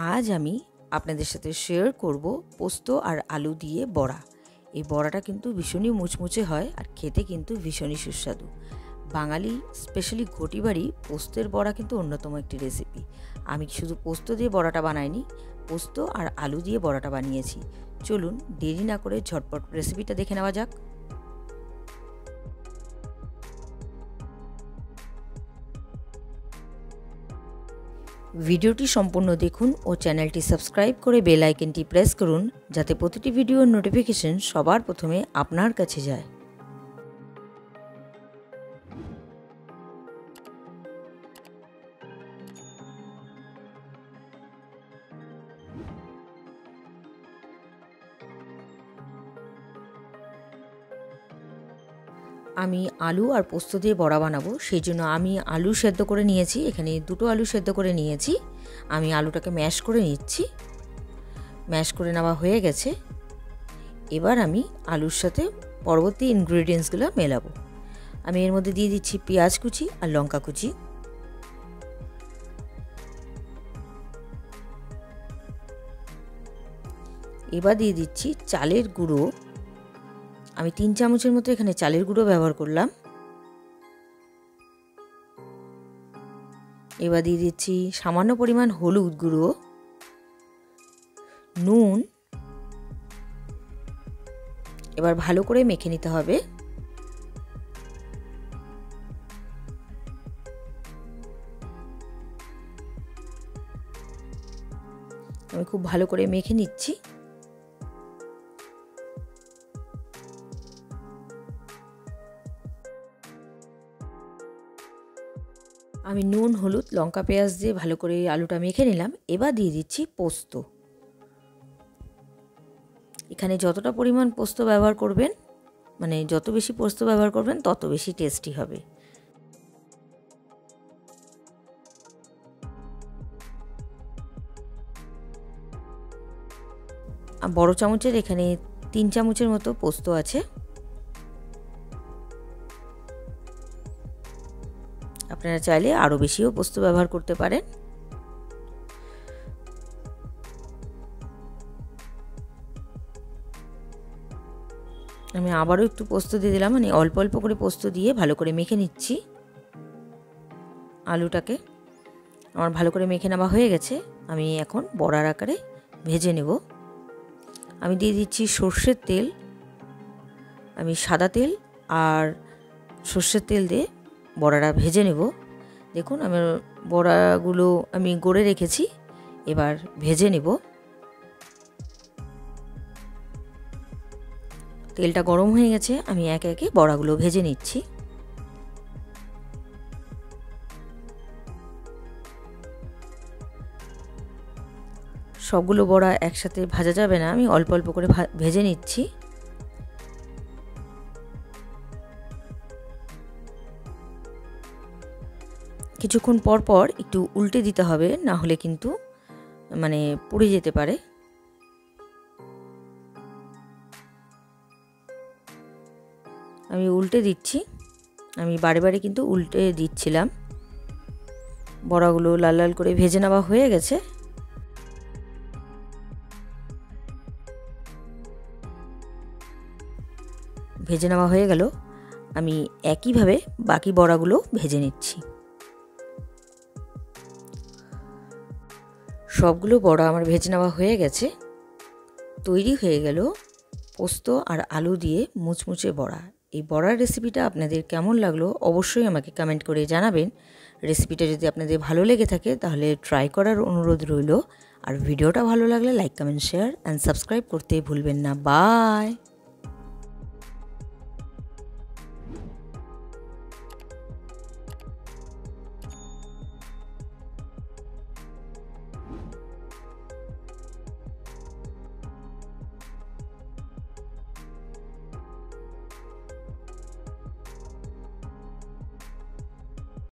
আজ আমি আপনাদের সাথে শেয়ার করব পোস্ত আর আলু দিয়ে বড়া। এই বড়াটা কিন্তু ভীষণই মুচমুচে হয় আর খেতে কিন্তু ভীষণই সুস্বাদু। বাঙালি স্পেশালি ঘটি বাড়ি পোস্তের বড়া কিন্তু অন্যতম একটি রেসিপি। আমি শুধু পোস্ত দিয়ে বড়াটা বানাইনি, পোস্ত আর আলু দিয়ে বড়াটা বানিয়েছি। চলুন দেরি না করে ঝটপট রেসিপিটা দেখে নেওয়া যাক। ভিডিওটি সম্পূর্ণ দেখুন ও চ্যানেলটি সাবস্ক্রাইব করে বেল আইকনটি প্রেস করুন, যাতে প্রতিটি ভিডিওর নোটিফিকেশন সবার প্রথমে আপনার কাছে যায়। আমি আলু আর পোস্ত দিয়ে বড়া বানাবো, সেই জন্য আমি আলু সেদ্ধ করে নিয়েছি। এখানে দুটো আলু সেদ্ধ করে নিয়েছি। আমি আলুটাকে ম্যাশ করে নিচ্ছি। ম্যাশ করে নেওয়া হয়ে গেছে। এবার আমি আলুর সাথে পরবর্তী ইনগ্রেডিয়েন্টসগুলো মেলাবো। আমি এর মধ্যে দিয়ে দিচ্ছি পেঁয়াজ কুচি আর লঙ্কা কুচি। এবার দিয়ে দিচ্ছি চালের গুঁড়ো। আমি 3 চামচের মতো এখানে চালের গুঁড়ো ব্যবহার করলাম। এবার দিয়ে দিচ্ছি সামান্য পরিমাণ হলুদ গুঁড়ো, নুন। এবার ভালো করে মেখে নিতে হবে। আমি খুব ভালো করে মেখে নিচ্ছি। আমি নুন, হলুদ, লঙ্কা, পেঁয়াজ দিয়ে ভালো করে আলুটা মেখে নিলাম। এবার দিয়ে দিচ্ছি পোস্ত। এখানে যতটা পরিমাণ পোস্ত ব্যবহার করবেন, মানে যত বেশি পোস্ত ব্যবহার করবেন তত বেশি টেস্টি হবে। বড় চামচের এখানে 3 চামচের মতো পোস্ত আছে। আপনারা চাইলে আরও বেশিও পোস্ত ব্যবহার করতে পারেন। আমি আবারও একটু পোস্ত দিয়ে দিলাম, মানে অল্প অল্প করে পোস্ত দিয়ে ভালো করে মেখে নিচ্ছি আলুটাকে। আমার ভালো করে মেখে নেওয়া হয়ে গেছে। আমি এখন বড়ার আকারে ভেজে নেব। আমি দিয়ে দিচ্ছি সর্ষের তেল। আমি সাদা তেল আর সর্ষের তেল দিয়ে বড়াটা ভেজে নেব। দেখুন আমার বড়াগুলো আমি গড়ে রেখেছি, এবার ভেজে নেব। তেলটা গরম হয়ে গেছে, আমি একে একে বড়াগুলো ভেজে নিচ্ছি। সবগুলো বড়া একসাথে ভাজা যাবে না, আমি অল্প অল্প করে ভেজে নিচ্ছি। কিছুক্ষণ পর পর একটু উল্টে দিতে হবে, না হলে কিন্তু মানে পুড়ে যেতে পারে। আমি উল্টে দিচ্ছি। আমি বারে বারে কিন্তু উল্টে দিচ্ছিলাম। বড়াগুলো লাল লাল করে ভেজে নেওয়া হয়ে গেছে। ভেজে নেওয়া হয়ে গেল। আমি একইভাবে বাকি বড়াগুলো ভেজে নিচ্ছি। সবগুলো বড়া আমার ভেজে নেওয়া হয়ে গেছে। তৈরি হয়ে গেল পোস্ত আর আলু দিয়ে মুচমুচে বড়া। এই বড়ার রেসিপিটা আপনাদের কেমন লাগলো অবশ্যই আমাকে কমেন্ট করে জানাবেন। রেসিপিটা যদি আপনাদের ভালো লেগে থাকে তাহলে ট্রাই করার অনুরোধ রইল। আর ভিডিওটা ভালো লাগলে like, comment, share and subscribe করতে ভুলবেন না। বাই।